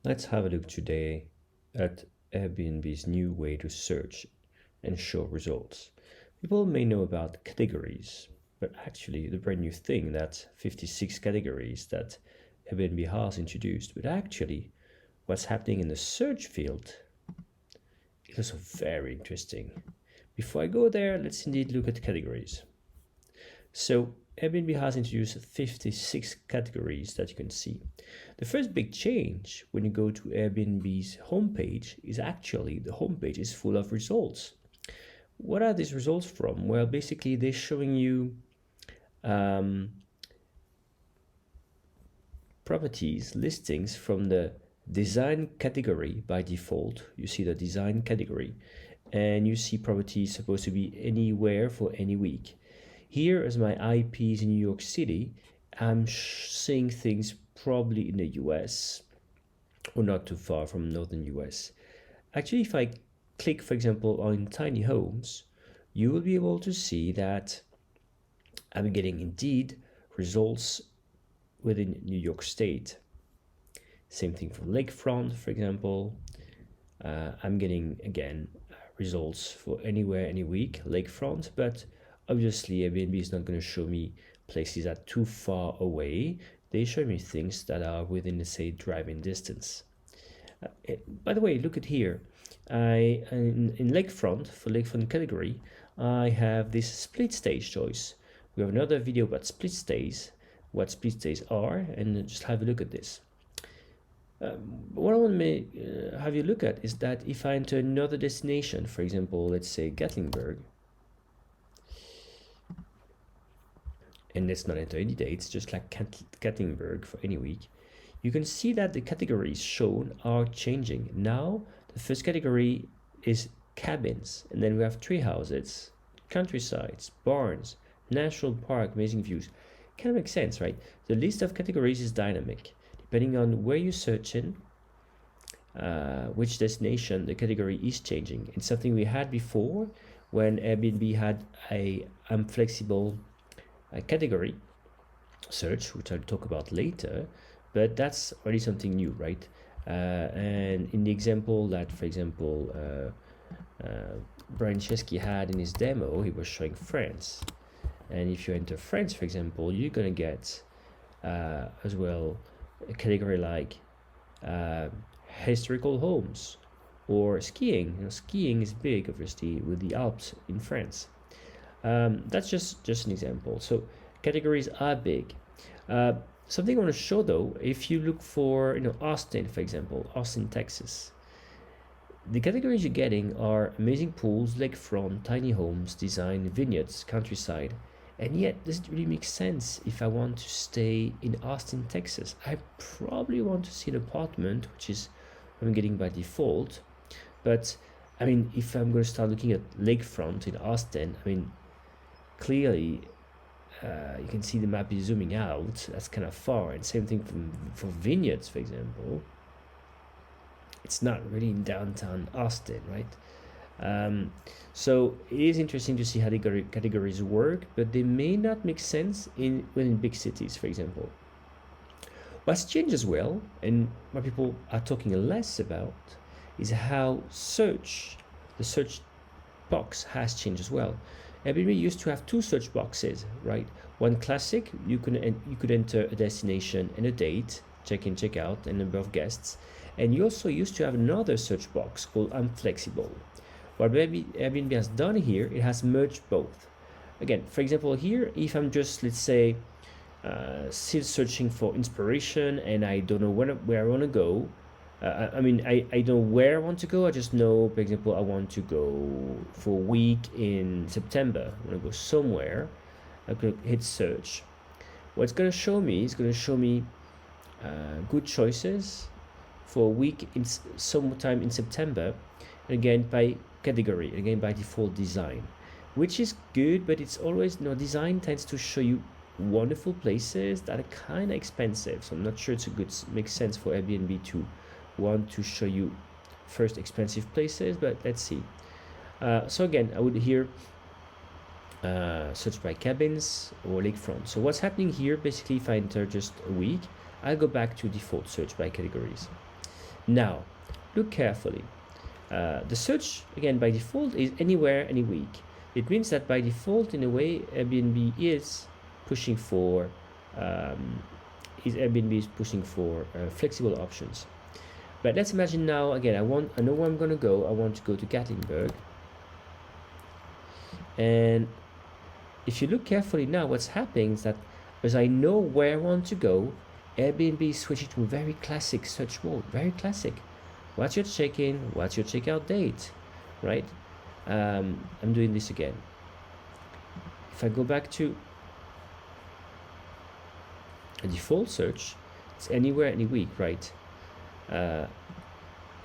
Let's have a look today at Airbnb's new way to search and show results. People may know about categories, but actually the brand new thing, that 56 categories that Airbnb has introduced, but actually what's happening in the search field is also very interesting. Before I go there, let's indeed look at categories. So Airbnb has introduced 56 categories that you can see. The first big change when you go to Airbnb's homepage is actually the homepage is full of results. What are these results from? Well, basically they're showing you properties, listings from the design category by default. You see the design category and you see properties supposed to be anywhere for any week. Here as my IPs in New York City, I'm seeing things probably in the US or not too far from northern US. Actually, if I click, for example, on tiny homes, you will be able to see that I'm getting indeed results within New York State. Same thing for lakefront, for example. I'm getting again results for anywhere, any week, lakefront, but obviously Airbnb is not going to show me places that are too far away. They show me things that are within, let's say, driving distance. By the way, look at here. In lakefront, for lakefront category, I have this split stays choice. We have another video about split stays, what split stays are, and just have a look at this. What I want to have you look at is that if I enter another destination, for example, let's say Gatlinburg, and let's not enter any dates, just like Gatlinburg for any week, you can see that the categories shown are changing. Now, the first category is cabins, and then we have tree houses, countrysides, barns, national park, amazing views. Kind of makes sense, right? The list of categories is dynamic. Depending on where you search in, which destination, the category is changing. It's something we had before when Airbnb had a flexible category search, which I'll talk about later, but that's already something new, right? And in the example that, for example, Brian Chesky had in his demo, he was showing France. And if you enter France, for example, you're going to get as well a category like historical homes or skiing. Skiing is big, obviously, with the Alps in France. That's just an example. So categories are big. Something I want to show though, if you look for Austin, for example, Austin, Texas, the categories you're getting are amazing pools, lakefront, tiny homes, design, vineyards, countryside. And yet, does it really make sense if I want to stay in Austin, Texas? I probably want to see an apartment, which is what I'm getting by default. But I mean, if I'm going to start looking at lakefront in Austin, I mean, clearly you can see the map is zooming out. That's kind of far. And same thing for vineyards, for example. It's not really in downtown Austin, right? So it is interesting to see how the categories work, but they may not make sense within big cities, for example. What's changed as well, and what people are talking less about, is how the search box has changed as well. Airbnb used to have two search boxes, right? One classic, you could enter a destination and a date, check in, check out, and number of guests, and you also used to have another search box called I'm Flexible. What Airbnb has done here, it has merged both. Again, for example, here, if I'm just, let's say, still searching for inspiration and I don't know where I want to go, I mean, I don't know where I want to go. I just know, for example, I want to go for a week in September. I want to go somewhere. I could hit search. What it's going to show me is going to show me good choices for a week in sometime in September. And again, by category, again by default design, which is good, but it's always, design tends to show you wonderful places that are kind of expensive. So I'm not sure makes sense for Airbnb to want to show you first expensive places, but let's see. So again, I would here search by cabins or lakefront. So what's happening here, basically, if I enter just a week, I'll go back to default search by categories. Now, look carefully. The search, again, by default is anywhere, any week. It means that by default, in a way, Airbnb is pushing for flexible options. But let's imagine now, again, I know where I'm going to go. I want to go to Gatlinburg. And if you look carefully now, what's happening is that as I know where I want to go, Airbnb is switching to a very classic search mode, very classic. What's your check-in? What's your check-out date? Right? I'm doing this again. If I go back to a default search, it's anywhere, any week, right? And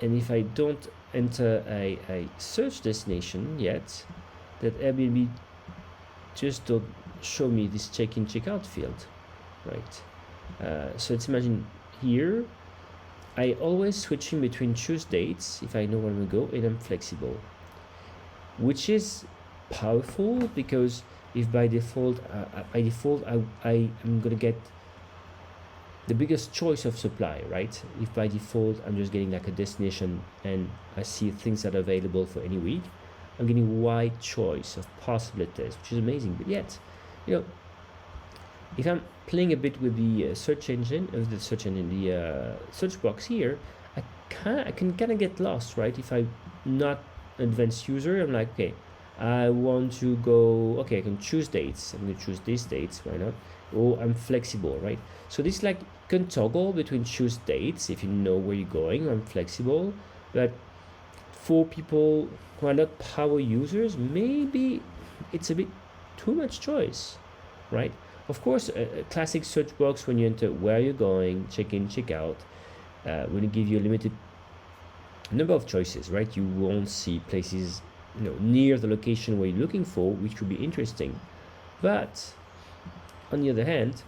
if I don't enter a search destination yet, that Airbnb just don't show me this check-in, check-out field, right? So let's imagine here, I always switching between choose dates if I know where I'm going to go, and I'm flexible, which is powerful because if by default I am going to get the biggest choice of supply, right? If by default I'm just getting like a destination and I see things that are available for any week, I'm getting a wide choice of possibilities, which is amazing. But yet, if I'm playing a bit with the search box here, I can kind of get lost, right? If I'm not an advanced user, I'm like, okay, I want to go, okay, I can choose dates. I'm going to choose these dates, why not? Or I'm flexible, right? So this like can toggle between choose dates if you know where you're going. I'm flexible, but for people who are not power users, maybe it's a bit too much choice, right? Of course, a classic search box when you enter where you're going, check in, check out, will give you a limited number of choices, right? You won't see places near the location where you're looking for, which would be interesting. But on the other hand,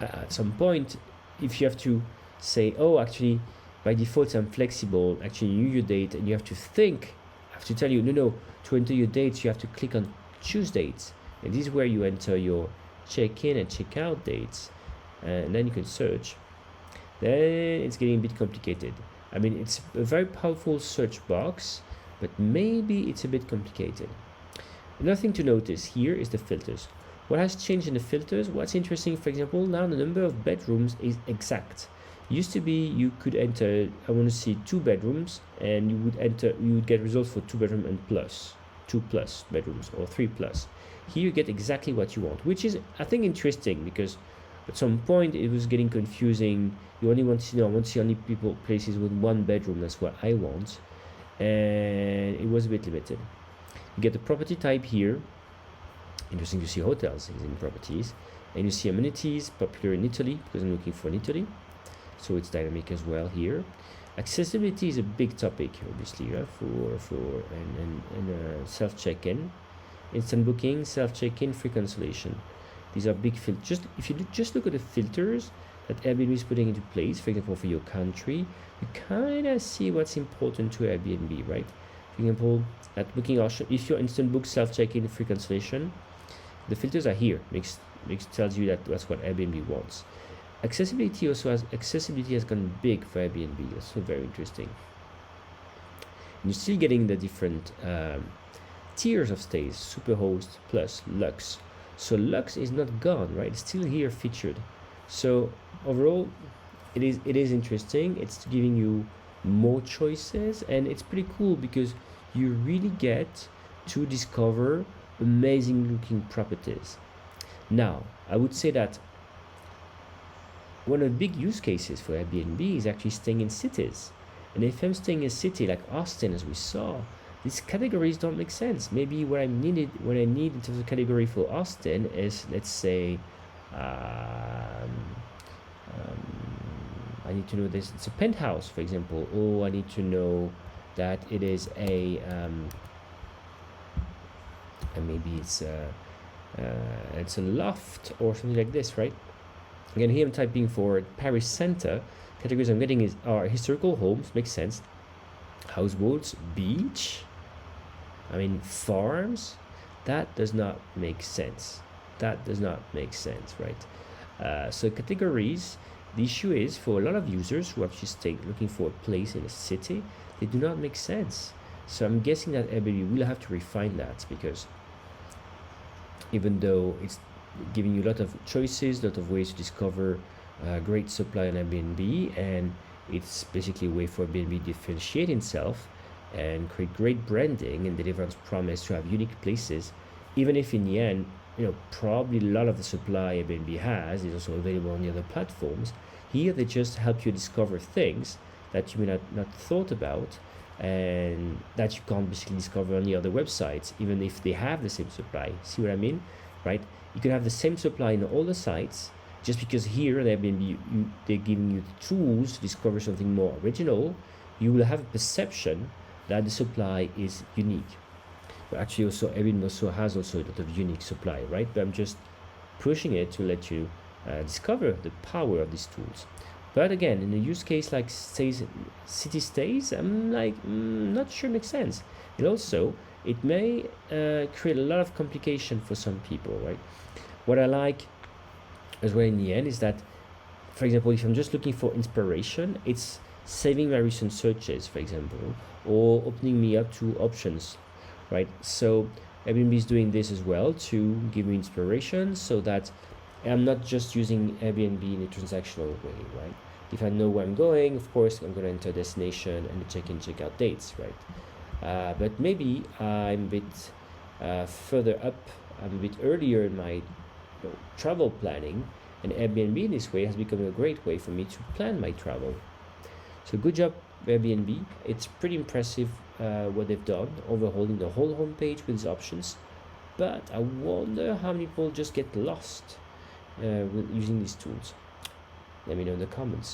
at some point, if you have to say, oh, actually, by default, I'm flexible, actually, you your date, and you have to think, I have to tell you, no, to enter your dates, you have to click on choose dates. And this is where you enter your check-in and check-out dates. And then you can search. Then it's getting a bit complicated. I mean, it's a very powerful search box, but maybe it's a bit complicated. Another thing to notice here is the filters. What has changed in the filters? What's interesting, for example, now the number of bedrooms is exact. Used to be you could enter, I want to see 2 bedrooms, and you would get results for 2 bedroom and plus, 2 plus bedrooms or 3 plus. Here you get exactly what you want, which is, I think, interesting because at some point it was getting confusing. You only want to I want to see only places with 1 bedroom. That's what I want, and it was a bit limited. You get the property type here. Interesting to see hotels in properties, and you see amenities popular in Italy because I'm looking for in Italy, so it's dynamic as well here. Accessibility is a big topic, obviously, for self check-in, instant booking, self check-in, free cancellation. These are big filters. If you just look at the filters that Airbnb is putting into place, for example, for your country, you kind of see what's important to Airbnb, right? For example, at booking option, if you're instant book, self check-in, free cancellation, the filters are here. Tells you that that's what Airbnb wants. Accessibility has gone big for Airbnb. That's so very interesting. And you're still getting the different tiers of stays: Superhost, Plus, Lux. So Lux is not gone, right? It's still here featured. So overall, it is interesting. It's giving you more choices, and it's pretty cool because you really get to discover amazing looking properties. Now, I would say that one of the big use cases for Airbnb is actually staying in cities. And if I'm staying in a city like Austin, as we saw, these categories don't make sense. Maybe what I need in terms of category for Austin is, let's say, I need to know this. It's a penthouse, for example, or I need to know that it is a and maybe it's a loft or something like this, right? Again, here I'm typing for Paris Center. Categories I'm getting are historical homes, makes sense. Houseboats, beach. I mean, farms. That does not make sense. Right? So categories The issue is for a lot of users who actually stay looking for a place in a city, they do not make sense. So I'm guessing that Airbnb will have to refine that, because even though it's giving you a lot of choices, a lot of ways to discover great supply on Airbnb, and it's basically a way for Airbnb to differentiate itself and create great branding and deliver on its promise to have unique places, even if in the end, probably a lot of the supply Airbnb has is also available on the other platforms. Here they just help you discover things that you may not thought about, and that you can't basically discover on the other websites, even if they have the same supply. See what I mean? Right? You can have the same supply in all the sites, just because here on Airbnb they're giving you the tools to discover something more original. You will have a perception that the supply is unique. But actually, also Airbnb also has a lot of unique supply, right? But I'm just pushing it to let you discover the power of these tools. But again, in a use case like city stays, I'm like, not sure it makes sense. And also, it may create a lot of complication for some people, right? What I like as well in the end is that, for example, if I'm just looking for inspiration, it's saving my recent searches, for example, or opening me up to options, right? So Airbnb is doing this as well to give me inspiration, so that I'm not just using Airbnb in a transactional way, right? If I know where I'm going, of course, I'm going to enter destination and the check-in, check-out dates, right? But maybe I'm a bit further up, I'm a bit earlier in my travel planning, and Airbnb in this way has become a great way for me to plan my travel. So good job, Airbnb. It's pretty impressive what they've done, overhauling the whole homepage with these options. But I wonder how many people just get lost with using these tools. Let me know in the comments.